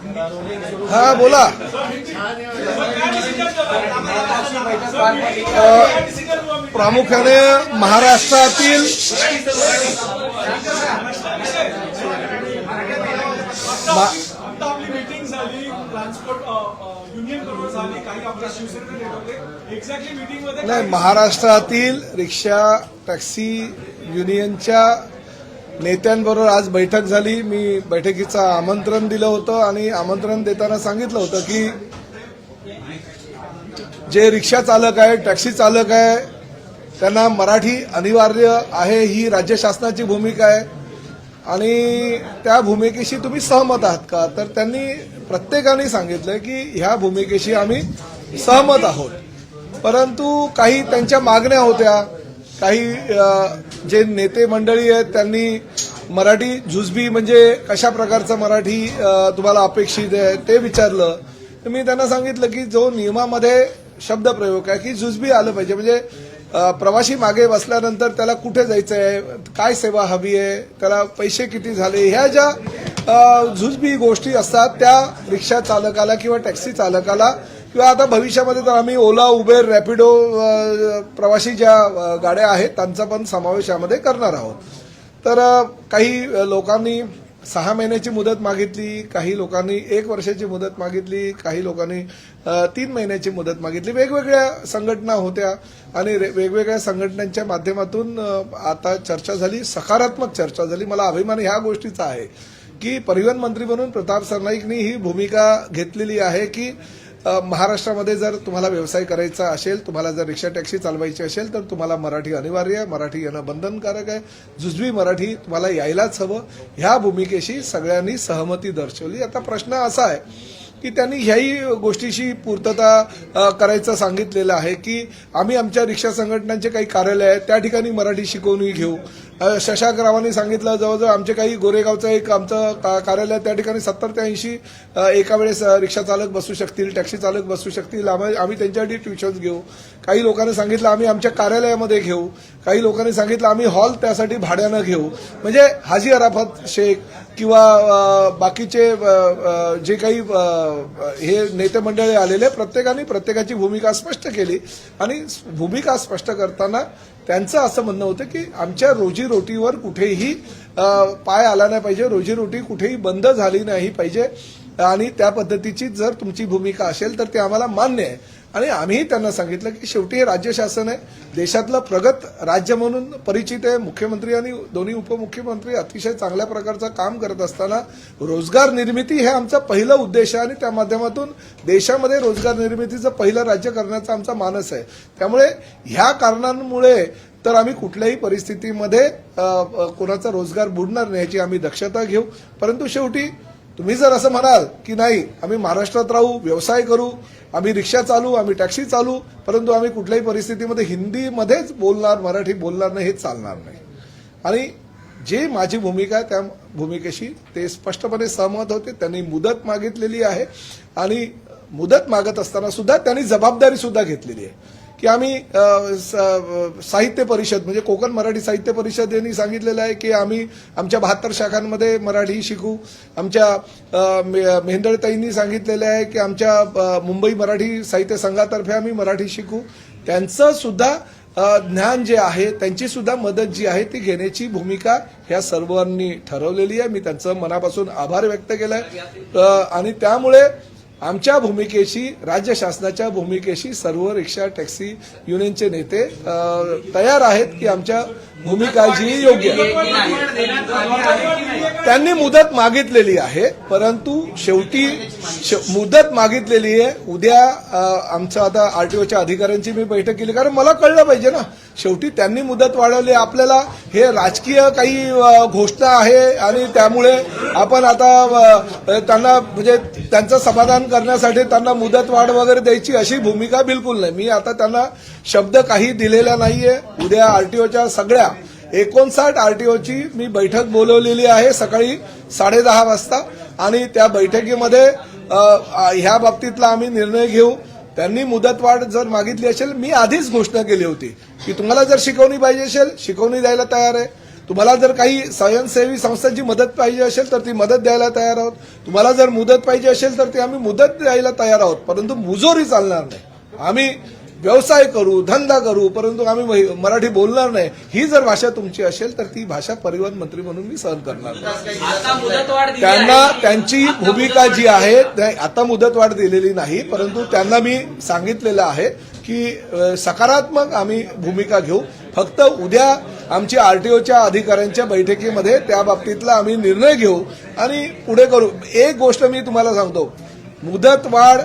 हा बोला. प्रामुख्याने महाराष्ट्रातील मीटिंग झाली, ट्रान्सपोर्ट युनियन बरोबर झाली, काही आपल्या शिवसेनेचे नेते होते. एक्झॅक्टली मीटिंग मध्ये नाही, महाराष्ट्रातील रिक्षा टॅक्सी युनियनच्या नेत्यांबरोबर आज बैठक झाली. मी बैठकीचं आमंत्रण दिलं होतं आणि आमंत्रण देताना सांगितलं होतं की जे रिक्षा चालक आहे, टॅक्सी चालक आहे, त्यांना मराठी अनिवार्य आहे, ही राज्य शासनाची भूमिका आहे आणि त्या भूमिकेशी तुम्ही सहमत आहात का? तर त्यांनी प्रत्येकाने सांगितलं की ह्या भूमिकेशी आम्ही सहमत आहोत, परंतु काही त्यांच्या मागण्या होत्या. काही जे नेते मंडळी आहेत त्यांनी मराठी जुजबी म्हणजे कशा प्रकारचं मराठी तुम्हाला अपेक्षित आहे ते विचारलं. तर मी त्यांना सांगितलं की जो नियमामध्ये शब्दप्रयोग आहे की जुजबी आलं पाहिजे, म्हणजे प्रवासी मागे बसल्यानंतर त्याला कुठे जायचं आहे, काय सेवा हवी आहे, त्याला पैसे किती झाले, ह्या ज्या जुजबी गोष्टी असतात त्या रिक्षा चालकाला किंवा टॅक्सी चालकाला किंवा आता भविष्यामध्ये तर आम्ही ओला, उबेर, रॅपिडो प्रवासी ज्या गाड्या आहेत त्यांचा पण समावेश यामध्ये करणार आहोत. तर काही लोकांनी 6 महिन्याची मुदत मागितली, काही लोकांनी 1 वर्षाची मुदत मागितली, काही लोकांनी 3 महिन्याची मुदत मागितली. वेगवेगळ्या संघटना होत्या आणि वेगवेगळ्या संघटनांच्या माध्यमातून आता चर्चा झाली, सकारात्मक चर्चा झाली. मला अभिमान ह्या गोष्टीचा आहे की परिवहन मंत्री म्हणून प्रताप सरनाईकनी ही भूमिका घेतलेली आहे की महाराष्ट्रामध्ये जर तुम्हाला व्यवसाय करायचा असेल, तुम्हाला जर रिक्षा टॅक्सी चालवायची असेल तर तुम्हाला मराठी अनिवार्य आहे, मराठी येणं बंधनकारक आहे, जुजबी मराठी तुम्हाला यायलाच हवं. ह्या भूमिकेशी सगळ्यांनी सहमती दर्शवली. आता प्रश्न असा आहे की त्यांनी ह्याही गोष्टीशी पूर्तता करायचं सांगितलेलं आहे की आम्ही आमच्या रिक्षा संघटनांचे काही कार्यालय आहेत त्या ठिकाणी मराठी शिकवणी घेऊ. शशांक रावांनी सांगितलं जवळजवळ आमचे काही गोरेगावचं एक आमचं कार्यालय त्या ठिकाणी 70 ते 80 एका वेळेस रिक्षा चालक बसू शकतील, टॅक्सी चालक बसू शकतील, आम्ही त्यांच्यासाठी ट्युशन्स घेऊ. काही लोकांनी सांगितलं आम्ही आमच्या कार्यालयामध्ये घेऊ, काही लोकांनी सांगितलं आम्ही हॉल त्यासाठी भाड्यानं घेऊ. म्हणजे हाजी अराफत शेख किंवा बाकीचे जे काही हे नेते मंडळी आलेले प्रत्येकाने प्रत्येकाची भूमिका स्पष्ट केली आणि भूमिका स्पष्ट करताना त्यांचं असं म्हणणं होतं की आमच्या रोजीरोटीवर कुठेही पाय आला नाही पाहिजे, रोजीरोटी कुठेही बंद झाली नाही पाहिजे आणि त्या पद्धतीची जर तुमची भूमिका असेल तर ते आम्हाला मान्य आहे. आणि आम्ही त्यांना सांगितलं की शेवटी हे राज्य शासन आहे, देशातलं प्रगत राज्य म्हणून परिचित आहे. मुख्यमंत्री आणि दोन्ही उपमुख्यमंत्री अतिशय चांगल्या प्रकारचं काम करत असताना रोजगार निर्मिती हे आमचं पहिलं उद्देश आहे आणि त्या माध्यमातून देशामध्ये रोजगार निर्मितीचं पहिलं राज्य करण्याचा आमचा मानस आहे. त्यामुळे ह्या कारणांमुळे तर आम्ही कुठल्याही परिस्थितीमध्ये कोणाचा रोजगार बुडणार नाही याची आम्ही दक्षता घेऊ. परंतु शेवटी तुम्ही जर असं म्हणाल की नाही आम्ही महाराष्ट्रात राहू, व्यवसाय करू, आम्ही रिक्षा चालू, आम्ही टॅक्सी चालू, परंतु आम्ही कुठल्याही परिस्थितीमध्ये हिंदीमध्येच बोलणार, मराठी बोलणार नाही, हे चालणार नाही. आणि जे माझी भूमिका आहे त्या भूमिकेशी ते स्पष्टपणे सहमत होते. त्यांनी मुदत मागितलेली आहे आणि मुदत मागत असताना सुद्धा त्यांनी जबाबदारी सुद्धा घेतलेली आहे की आम्ही साहित्य परिषद म्हणजे कोकण मराठी साहित्य परिषद यांनी सांगितलेलं आहे की आम्ही आमच्या 72 शाखांमध्ये मराठी शिकू. आमच्या मेहंदळताईंनी सांगितलेलं आहे की आमच्या मुंबई मराठी साहित्य संघातर्फे आम्ही मराठी शिकू. त्यांचं सुद्धा ज्ञान जे आहे, त्यांची सुद्धा मदत जी आहे ती घेण्याची भूमिका ह्या सर्वांनी ठरवलेली आहे. मी त्यांचं मनापासून आभार व्यक्त केलाय आणि त्यामुळे आमच्या भूमिकेशी, राज्य शासनाच्या भूमिकेशी सर्व रिक्षा टॅक्सी युनियनचे नेते तयार आहेत की आमच्या भूमिका जी योग्य आहे. त्यांनी मुदत मागितलेली आहे, परंतु शेवटी मुदत मागितलेली आहे. उद्या आमचं आता आरटीओच्या अधिकाऱ्यांची मी बैठक केली, कारण मला कळलं पाहिजे ना, शेवटी त्यांनी मुदत वाढवली. आपल्याला हे राजकीय काही घोषणा आहे आणि त्यामुळे आपण आता त्यांना म्हणजे त्यांचं समाधान करण्यासाठी त्यांना मुदत वाढ वगैरे द्यायची अशी भूमिका बिलकुल नाही. मी आता त्यांना शब्द काही दिलेला नाहीये. उद्या आरटीओच्या सगळ्या 59 आरटीओची मी बैठक बोलवलेली आहे सकाळी 10:30 वाजता आणि त्या बैठकीमध्ये ह्या बाबतीतला आम्ही निर्णय घेऊ. त्यांनी मुदतवाढ जर मागितली असेल, मी आधीच घोषणा केली होती की तुम्हाला जर शिकवणी पाहिजे असेल शिकवणी द्यायला तयार आहे. तुम्हाला जर काही स्वयंसेवी संस्थांची मदत पाहिजे असेल तर ती मदत द्यायला तयार आहोत. तुम्हाला जर मुदत पाहिजे असेल तर ती आम्ही मुदत द्यायला तयार आहोत, परंतु मुजोरी चालणार नाही. आम्ही व्यवसाय करू, धंदा करू, परंतु आम्ही मराठी बोलणार नाही. ही जर भाषा तुमची असेल तर ती भाषा परिवहन मंत्री म्हणून मी सहन करणार नाही. त्यांना त्यांची भूमिका जी आहे, आता मुदतवाढ दिलेली नाही, परंतु त्यांना मी सांगितलेलं आहे की सकारात्मक आम्ही भूमिका घेऊ. फक्त उद्या आमची आरटीओच्या अधिकाऱ्यांच्या बैठकीमध्ये त्या बाबतीतला आम्ही निर्णय घेऊ आणि पुढे करू. एक गोष्ट मी तुम्हाला सांगतो, मुदतवाढ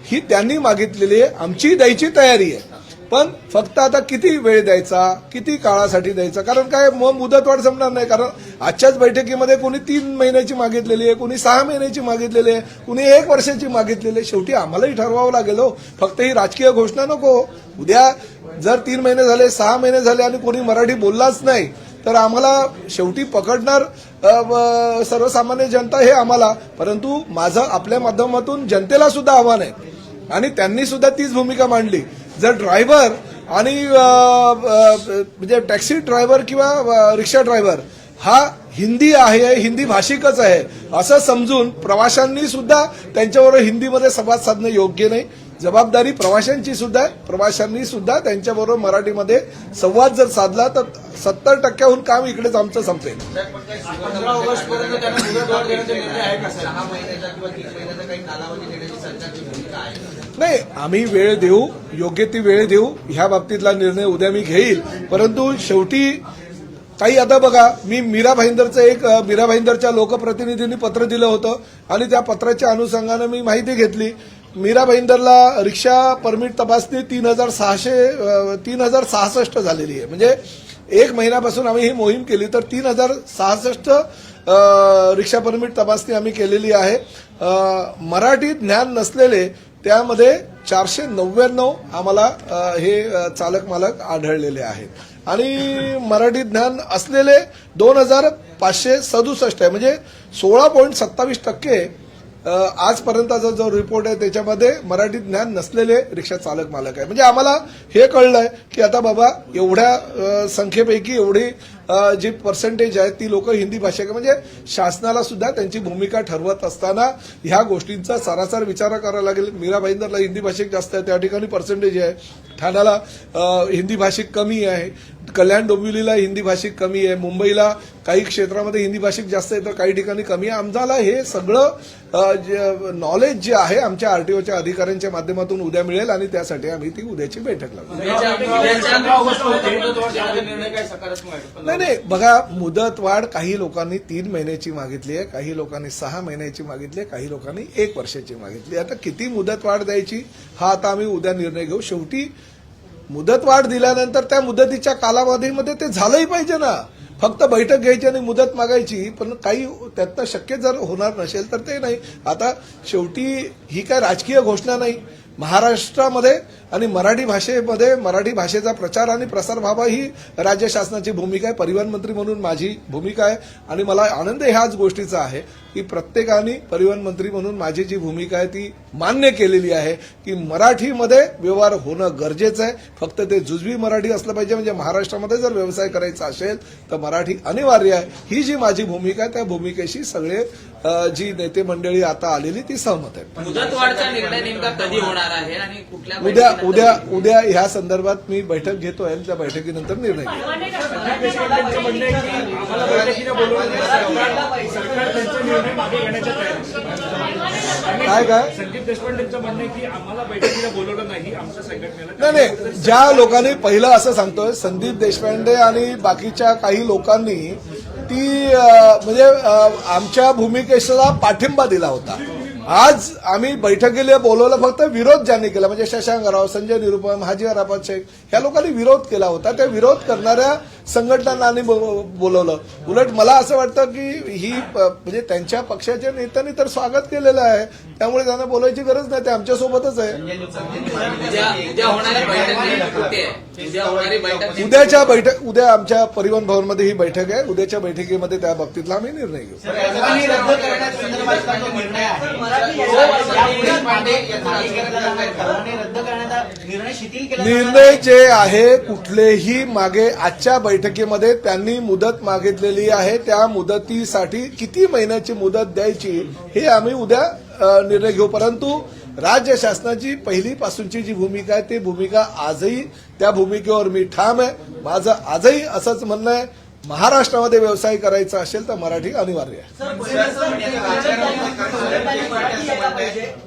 ही त्यांनी मागितलेली आहे, आमची द्यायची तयारी आहे, पण फक्त आता किती वेळ द्यायचा, किती काळासाठी द्यायचा. कारण काय, मग मुदतवाढ संपणार नाही. कारण आजच्याच बैठकीमध्ये कोणी 3 महिन्याची मागितलेली आहे, कोणी 6 महिन्याची मागितलेली आहे, कोणी 1 वर्षाची मागितलेली आहे. शेवटी आम्हालाही ठरवावं लागेल हो, फक्त ही राजकीय घोषणा नको. उद्या जर 3 महिने झाले, 6 महिने झाले आणि कोणी मराठी बोललाच नाही तर आम्हाला शेवटी पकडणार सर्वसामान्य जनता हे आम्हाला. परंतु माझं आपल्या माध्यमातून जनतेला सुद्धा आव्हान आहे आणि त्यांनी सुद्धा तीच भूमिका मांडली. जर ड्रायव्हर आणि म्हणजे टॅक्सी ड्रायव्हर किंवा रिक्षा ड्रायव्हर हा हिंदी आहे, हिंदी भाषिकच आहे असं समजून प्रवाशांनी सुद्धा त्यांच्याबरोबर हिंदीमध्ये संवाद साधणं योग्य नाही. जबाबदारी प्रवाशांची सुद्धा आहे. प्रवाशांनी सुद्धा त्यांच्याबरोबर मराठीमध्ये संवाद जर साधला तर 70% काम इकडेच आमचं संपेल. 15 ऑगस्टपर्यंत त्यांना मुदतवाढ देण्याचा निर्णय आहे का? 6 महिन्याचा किंवा 3 महिन्याचा काही कालावधी देण्याची सरकारची भूमिका आहे? नाही, आम्ही वेळ देऊ, योग्य ती वेळ देऊ. ह्या बाबतीतला निर्णय उद्या मी घेईल. परंतु शेवटी काही आता बघा, मी मीरा भाईंदरच्या लोकप्रतिनिधींनी पत्र दिलं होतं आणि त्या पत्राच्या अनुषंगानं मी माहिती घेतली. मीरा भाईंदरला रिक्षा परमिट तपासणी 3066 झालेली आहे. म्हणजे 1 महिन्यापासून आम्ही ही मोहीम केली तर 3066 रिक्षा परमिट तपासणी आम्ही केलेली आहे. मराठी ज्ञान नसलेले त्यामध्ये 499 आम्हाला हे चालक मालक आढळलेले आहेत आणि मराठी ज्ञान असलेले 2567 आहे. म्हणजे 16.27% आजपर्यंतचा जो रिपोर्ट आहे त्याच्यामध्ये मराठी ज्ञान नसलेले रिक्षा चालक मालक आहे. म्हणजे आम्हाला हे कळलंय की आता बाबा एवढ्या संख्येपैकी एवढी जी पर्सेंटेज आहे ती लोक हिंदी भाषिक, म्हणजे शासनाला सुद्धा त्यांची भूमिका ठरवत असताना ह्या गोष्टींचा सारासार विचार करावा लागेल. मीरा भाईंदरला हिंदी भाषिक जास्त आहे, त्या ठिकाणी पर्सेंटेज आहे. ठाण्याला हिंदी भाषिक कमी आहे, कल्याण डोंबिवलीला हिंदी भाषिक कमी आहे, मुंबईला काही क्षेत्रामध्ये हिंदी भाषिक जास्त आहे तर काही ठिकाणी कमी आहे. आम्हाला हे सगळं नॉलेज जे आहे आमच्या आरटीओच्या अधिकाऱ्यांच्या माध्यमातून उद्या मिळेल आणि त्यासाठी आम्ही ती उद्याची बैठक लावू. नाही, बघा, मुदतवाढ काही लोकांनी 3 महिन्याची मागितली आहे, काही लोकांनी 6 महिन्याची मागितली आहे, काही लोकांनी 1 वर्षाची मागितली. आता किती मुदतवाढ द्यायची हा आता आम्ही उद्या निर्णय घेऊ. शेवटी मुदतवाढ दिल्यानंतर त्या मुदतीच्या कालावधीमध्ये ते झालंही पाहिजे ना. फक्त बैठक घ्यायची आणि मुदत मागायची, पण काही त्यातनं शक्य जर होणार नसेल तर ते नाही. आता शेवटी ही काय राजकीय घोषणा नाही. महाराष्ट्रामध्ये आणि मराठी भाषेमध्ये मराठी भाषेचा प्रचार आणि प्रसार व्हावा ही राज्य शासनाची भूमिका आहे. परिवहन मंत्री म्हणून माझी भूमिका आहे आणि मला आनंद ह्याच गोष्टीचा आहे की प्रत्येकाने परिवहन मंत्री म्हणून माझी जी भूमिका आहे ती मान्य केलेली आहे की मराठीमध्ये व्यवहार होणं गरजेचं आहे. फक्त ते जुजवी मराठी असलं पाहिजे. म्हणजे महाराष्ट्रामध्ये जर व्यवसाय करायचा असेल तर मराठी अनिवार्य आहे. ही जी माझी भूमिका आहे त्या भूमिकेशी सगळे जी नेते मंडळी आता आलेली ती सहमत आहे. मुदतवाढचा निर्णय नेमका कधी होणार आहे आणि कुठल्या उद्या ह्या संदर्भात मी बैठक घेतोय आणि त्या बैठकीनंतर निर्णय घेतो. संदीप देशपांडेंचं म्हणणं आहे की आम्हाला बैठकीला बोलवलं नाही, सरकार त्यांचा निर्णय मागे घेण्याच्या तयारीत. काय संदीप देशपांडेंचं म्हणणं आहे की आम्हाला बैठकीला बोलवलं नाही, आमच्या संघटनेला. नाही, ज्या लोकांनी पहिलं असं सांगतोय, संदीप देशपांडे आणि बाकीच्या काही लोकांनी ती म्हणजे आमच्या भूमिकेला पाठिंबा दिला होता. आज आम्ही बैठकीला बोलवलं, फक्त विरोध ज्यांनी केला म्हणजे शशांक राव, संजय निरुपम, हाजी अराफत शेख ह्या लोकांनी विरोध केला होता. त्या विरोध करणाऱ्या संघटनांनी बोलवलं. उलट मला असं वाटतं की ही म्हणजे त्यांच्या पक्षाच्या नेत्यांनी तर स्वागत केलेलं आहे, त्यामुळे त्यांना बोलायची गरज नाही, ते आमच्यासोबतच आहे. उद्या आमच्या परिवहन भवनमध्ये ही बैठक आहे. उद्याच्या बैठकीमध्ये त्या बाबतीतला आम्ही निर्णय घेऊ. राजधानी रद्द करण्यासंदर्भातचा जो निर्णय आहे, रद्द करण्याचा निर्णय शिथिल केला निर्णय जे आहे कुठलेही मागे आजच्या बैठकीमध्ये त्यांनी मुदत मागितलेली आहे. त्या मुदतीसाठी किती महिन्याची मुदत द्यायची हे आम्ही उद्या निर्णय घेऊ. परंतु राज्य शासनाची पहिलीपासूनची जी भूमिका आहे ती भूमिका आजही त्या भूमिकेवर मी ठाम आहे. माझं आजही असंच म्हणणं आहे, महाराष्ट्रामध्ये व्यवसाय करायचा असेल तर मराठी अनिवार्य आहे.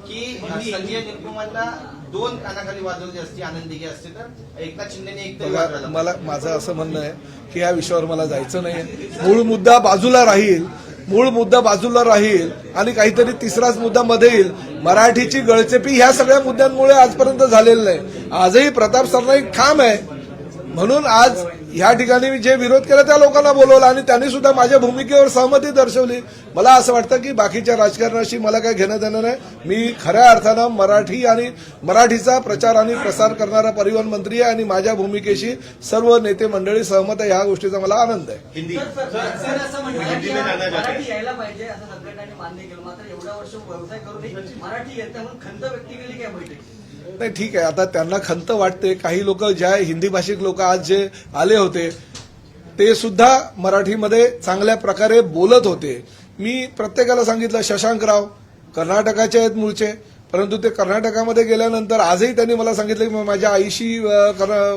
की संजय निरुपमांना 2 कानाखाली वाजवली असती, आनंद दिघे असते तर एकनाथ शिंदेने एक तरी वाजवला. मला माझं असं म्हणणं आहे की या विषयावर मला जायचं नाही. मूळ मुद्दा बाजूला राहील आणि काहीतरी तिसराच मुद्दा मध्ये येईल. मराठीची गळचेपी ह्या सगळ्या मुद्द्यांमुळे आजपर्यंत झालेलं नाही. आजही प्रताप सरनाईक ठाम आहे. म्हणून आज ह्या ठिकाणी मी जे विरोध केला त्या लोकांना बोलवलं आणि त्यांनी सुद्धा माझ्या भूमिकेवर सहमती दर्शवली. मला असं वाटतं की बाकीच्या राजकारणाशी मला काही घेणं देणं नाही. मी खऱ्या अर्थानं मराठी आणि मराठीचा प्रचार आणि प्रसार करणारा परिवहन मंत्री आहे आणि माझ्या भूमिकेशी सर्व नेते मंडळी सहमत आहे. ह्या गोष्टीचा मला आनंद आहे. मराठी यायला पाहिजे असं संघटनांनी मान्य केलं, मात्र एवढ्या वर्ष व्यवसाय करून मराठी येते म्हणून खंत व्यक्त केली काय बैठक? नाही ठीक आहे, आता त्यांना खंत वाटते. काही लोक ज्या हिंदी भाषिक लोक आज जे आले होते ते सुद्धा मराठीमध्ये चांगल्या प्रकारे बोलत होते. मी प्रत्येकाला सांगितलं, शशांकराव कर्नाटकाचे आहेत मूळचे, परंतु ते कर्नाटकामध्ये गेल्यानंतर आजही त्यांनी मला सांगितलं की माझ्या आईशी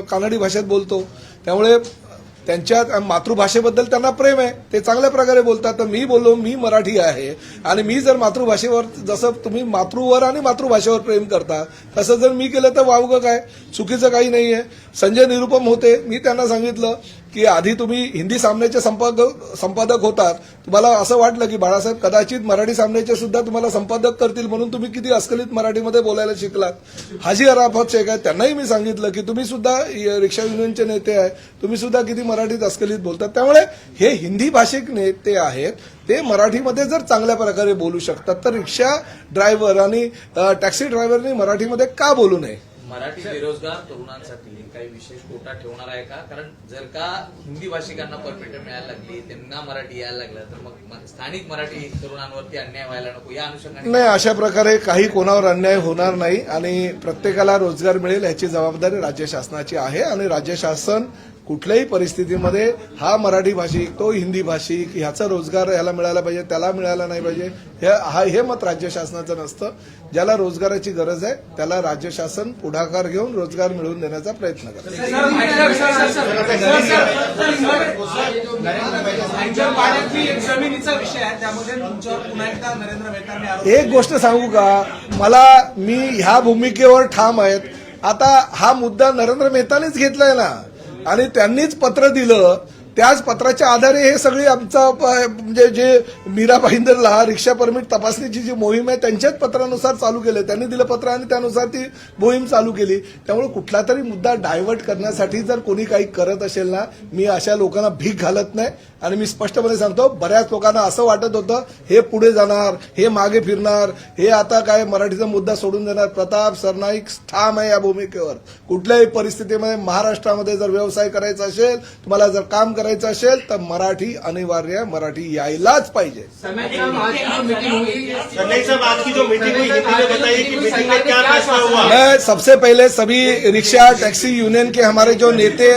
कानडी भाषेत बोलतो. त्यामुळे त्यांच्या मातृभाषेबद्दल त्यांना प्रेम आहे, ते चांगल्या प्रकारे बोलतात. तर मी बोललो मी मराठी आहे आणि मी जर मातृभाषेवर, जसं तुम्ही मातृवर आणि मातृभाषेवर प्रेम करता तसं जर मी केलं तर वावगं काय, चुकीचं काही नाहीये. संजय निरुपम होते, मी त्यांना सांगितलं की आधी तुम्ही हिंदी सामन्याचे संपादक होतात, तुम्हाला असं वाटलं की बाळासाहेब कदाचित मराठी सामन्याचे सुद्धा तुम्हाला संपादक करतील म्हणून तुम्ही किती अस्खलित मराठीमध्ये बोलायला शिकलात. हाजी अराफत शेख आहे, त्यांनाही मी सांगितलं की तुम्ही सुद्धा रिक्षा युनियनचे नेते आहे, तुम्ही सुद्धा किती मराठीत अस्खलित बोलतात. त्यामुळे हे हिंदी भाषिक नेते आहेत, ते मराठीमध्ये जर चांगल्या प्रकारे बोलू शकतात तर रिक्षा ड्रायव्हर आणि टॅक्सी ड्रायव्हरनी मराठीमध्ये का बोलू नये? मराठी बेरोजगार तरुणांसाठी काही विशेष कोटा ठेवणार आहे का? कारण जर का हिंदी भाषिकांना परमिट मिळायला लागली, त्यांना मराठी यायला लागलं तर मग स्थानिक मराठी तरुणांवरती अन्याय व्हायला नको या अनुषंगाने नाही, अशा प्रकारे काही कोणावर अन्याय होणार नाही आणि प्रत्येकाला रोजगार मिळेल याची जबाबदारी राज्य शासनाची आहे. आणि राज्य शासन कुठल्याही परिस्थितीमध्ये हा मराठी भाषिक, तो हिंदी भाषिक, ह्याचा रोजगार याला मिळाला पाहिजे, त्याला मिळाला नाही पाहिजे, हे मत राज्य शासनाचं नसतं. ज्याला रोजगाराची गरज आहे त्याला राज्य शासन पुढाकार घेऊन रोजगार मिळवून देण्याचा प्रयत्न करतं. जमिनीचा विषय आहे, त्यामध्ये तुमच्यावर पुन्हा एकदा नरेंद्र मेहतांनी आरोप एक गोष्ट सांगू का, मी ह्या भूमिकेवर ठाम आहेत. आता हा मुद्दा नरेंद्र मेहतानीच घेतलाय ना आणि त्यांनीच पत्र दिलं, त्याच पत्राच्या आधारे हे सगळी आमचा म्हणजे जे मीरा भाईंदरला रिक्षा परमिट तपासणीची जी मोहीम आहे त्यांच्याच पत्रानुसार चालू केलं. त्यांनी दिलं पत्र आणि त्यानुसार ती मोहीम चालू केली. त्यामुळे कुठला तरी मुद्दा डायव्हर्ट करण्यासाठी जर कोणी काही करत असेल ना, मी अशा लोकांना भीक घालत नाही. आणि मी स्पष्टपणे सांगतो, बऱ्याच लोकांना असं वाटत होतं हे पुढे जाणार, हे मागे फिरणार, हे आता काय मराठीचा मुद्दा सोडून देणार. प्रताप सरनाईक ठाम आहे या भूमिकेवर. कुठल्याही परिस्थितीमध्ये महाराष्ट्रामध्ये जर व्यवसाय करायचा असेल, तुम्हाला जर काम करायचं असेल तर मराठी अनिवार्य, मराठी यायलाच पाहिजे. सनई साहब आज की जो मीटिंग हुई, हिंदी में बताइए कि मीटिंग में क्या फैसला हुआ? मैं सबसे पहले सभी रिक्शा टैक्सी यूनियन के हमारे जो नेते,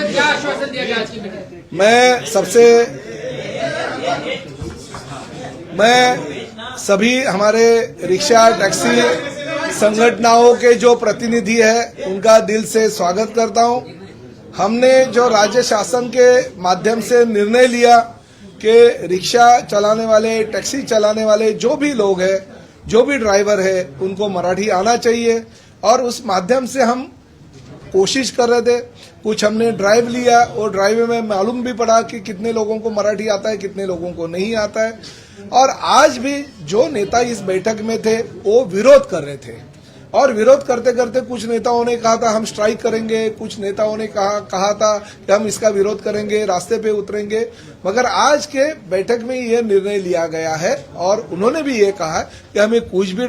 क्या आश्वासन दिया गया आज की मीटिंग? मैं सभी हमारे रिक्शा टैक्सी संगठनों के जो प्रतिनिधि हैं उनका दिल से स्वागत करता हूं. हमने जो राज्य शासन के माध्यम से निर्णय लिया कि रिक्शा चलाने वाले, टैक्सी चलाने वाले जो भी लोग हैं, जो भी ड्राइवर है, उनको मराठी आना चाहिए. और उस माध्यम से हम कोशिश कर रहे थे. कुछ हमने ड्राइव लिया और ड्राइव में मालूम भी पड़ा कि कितने लोगों को मराठी आता है, कितने लोगों को नहीं आता है. और आज भी जो नेता इस बैठक में थे वो विरोध कर रहे थे और विरोध करते करते कुछ नेताओं ने कहा था हम स्ट्राइक करेंगे, कुछ नेताओं ने कहा था कि हम इसका विरोध करेंगे, रास्ते पे उतरेंगे. मगर आज के बैठक में ये निर्णय लिया गया है और उन्होंने भी ये कहा कि हमें कुछ भी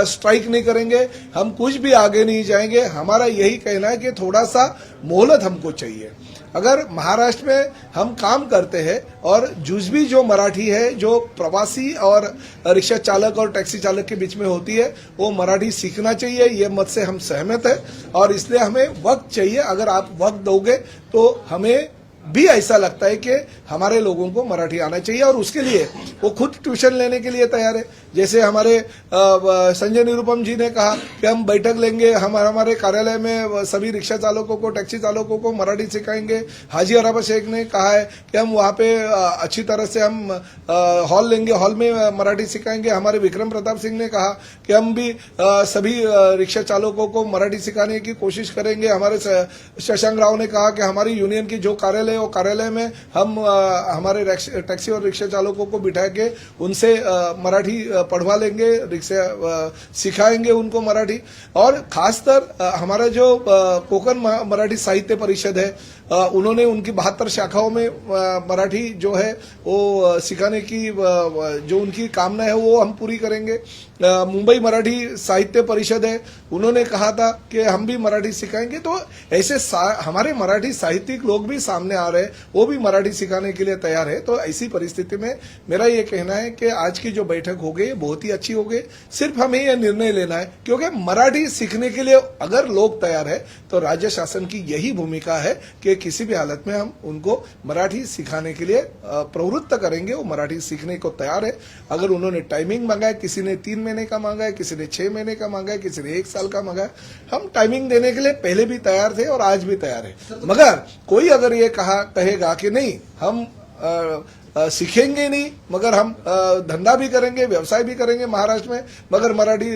स्ट्राइक नहीं करेंगे, हम कुछ भी आगे नहीं जाएंगे. हमारा यही कहना है कि थोड़ा सा मोहलत हमको चाहिए। अगर महाराष्ट्र में हम काम करते हैं और जुजबी जो मराठी है, जो प्रवासी और रिक्शा चालक और टैक्सी चालक के बीच में होती है, वो मराठी सीखना चाहिए, ये मत से हम सहमत है। और इसलिए हमें वक्त चाहिए। अगर आप वक्त दोगे तो हमें भी ऐसा लगता है कि हमारे लोगों को मराठी आना चाहिए और उसके लिए वो खुद ट्यूशन लेने के लिए तैयार है। जैसे हमारे संजय निरुपम जी ने कहा कि हम बैठक लेंगे, हम हमारे कार्यालय में सभी रिक्शा चालकों को, टैक्सी चालकों को मराठी सिखाएंगे। हाजी अरब शेख ने कहा है कि हम वहाँ पे अच्छी तरह से हम हॉल लेंगे, हॉल में मराठी सिखाएंगे। हमारे विक्रम प्रताप सिंह ने कहा कि हम भी सभी रिक्शा चालकों को मराठी सिखाने की कोशिश करेंगे। हमारे शशांक राव ने कहा कि हमारी यूनियन की जो कार्यालय वो कार्यालय में हम हमारे टैक्सी और रिक्शा चालकों को बिठा के उनसे मराठी पढ़वा लेंगे, रिक्शा सिखाएंगे उनको मराठी। और खासकर हमारा जो कोकण मराठी साहित्य परिषद है, उन्होंने उनकी 72 शाखाओं में मराठी जो है वो सिखाने की जो उनकी कामना है वो हम पूरी करेंगे। मुंबई मराठी साहित्य परिषद है, उन्होंने कहा था कि हम भी मराठी सिखाएंगे। तो ऐसे हमारे मराठी साहित्यिक लोग भी सामने आ रहे हैं, वो भी मराठी सिखाने के लिए तैयार है। तो ऐसी परिस्थिति में मेरा ये कहना है कि आज की जो बैठक हो गई बहुत ही अच्छी हो गई। सिर्फ हमें यह निर्णय लेना है, क्योंकि मराठी सीखने के लिए अगर लोग तैयार है तो राज्य शासन की यही भूमिका है कि किसी भी हालत में हम उनको मराठी सिखाने के लिए प्रवृत्त करेंगे। वो मराठी सीखने को तैयार है। अगर उन्होंने टाइमिंग मांगा है, किसी ने 3 महीने का मांगा है, किसी ने 6 महीने का मांगा है, किसी ने 1 साल का मांगा है, हम टाइमिंग देने के लिए पहले भी तैयार थे और आज भी तैयार है। मगर कोई अगर ये कहेगा कि नहीं हम सीखेंगे नहीं, मगर हम धंधा भी करेंगे, व्यवसाय भी करेंगे महाराष्ट्र में, मगर मराठी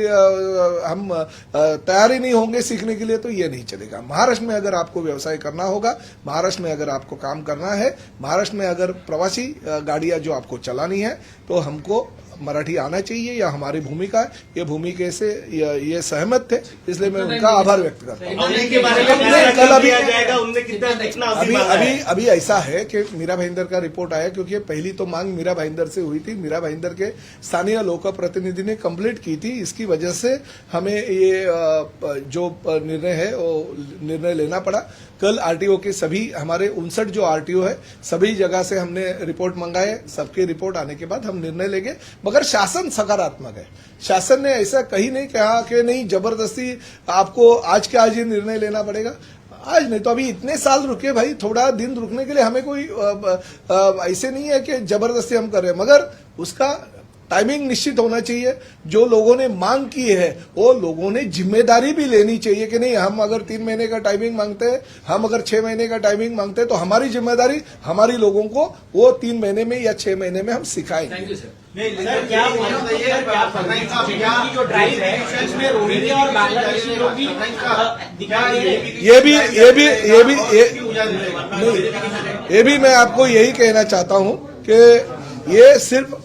हम तैयार ही नहीं होंगे सीखने के लिए, तो ये नहीं चलेगा। महाराष्ट्र में अगर आपको व्यवसाय करना होगा, महाराष्ट्र में अगर आपको काम करना है, महाराष्ट्र में अगर प्रवासी गाड़ियां जो आपको चलानी है, तो हमको मराठी आना चाहिए। या हमारी भूमिका है, ये भूमिका से ये सहमत थे, इसलिए मैं उनका आभार व्यक्त करता हूँ। अभी ऐसा है कि मीरा भाईंदर का रिपोर्ट आया, क्योंकि पहली तो मांग मीरा भाईंदर से हुई थी। मीरा भाईंदर के स्थानीय लोक प्रतिनिधि ने कंप्लीट की थी। इसकी वजह से हमें ये जो निर्णय है वो निर्णय लेना पड़ा। कल आरटीओ के सभी हमारे 59 जो आरटीओ है, सभी जगह से हमने रिपोर्ट मंगाए। सबके रिपोर्ट आने के बाद हम निर्णय लेंगे। मगर शासन सकारात्मक है। शासन ने ऐसा कहीं नहीं कहा कि नहीं जबरदस्ती आपको आज के आज ही निर्णय लेना पड़ेगा। आज नहीं तो अभी इतने साल रुके भाई, थोड़ा दिन रुकने के लिए हमें कोई ऐसे नहीं है कि जबरदस्ती हम कर रहे हैं, मगर उसका टाइमिंग निश्चित होना चाहिए। जो लोगों ने मांग की है वो लोगों ने जिम्मेदारी भी लेनी चाहिए कि नहीं, हम अगर 3 महीने का टाइमिंग मांगते हैं, हम अगर 6 महीने का टाइमिंग मांगते हैं, तो हमारी जिम्मेदारी हमारी लोगों को वो 3 महीने में या 6 महीने में हम सिखाएंगे। Thank you sir. जो ड्राइव है उसमें रोहिंग्या और बांग्लादेशी लोग भी ये भी मैं आपको यही कहना चाहता हूं कि ये सिर्फ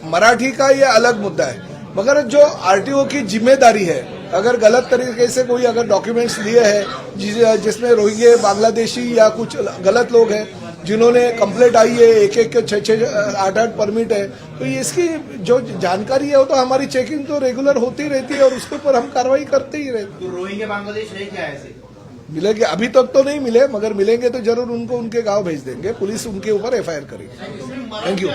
मराठी का ये अलग मुद्दा है, मगर जो आरटीओ की जिम्मेदारी है, अगर गलत तरीके से कोई अगर डॉक्यूमेंट्स लिए हैं जिसमें रोहिंग्या बांग्लादेशी या कुछ गलत लोग हैं जिन्होंने कंप्लेंट आई है, 1-1 के 6-6 8-8 परमिट है, तो इसकी जो जानकारी है वो तो हमारी चेकिंग तो रेगुलर होती रहती है और उसके ऊपर हम कार्रवाई करते ही रहते हैं। तो रोहिंग्या बांग्लादेश है क्या ऐसे? मिलेंगे, अभी तक तो नहीं मिले, मगर मिलेंगे तो जरूर उनको उनके गांव भेज देंगे। पुलिस उनके ऊपर एफआईआर करेगी। Thank you.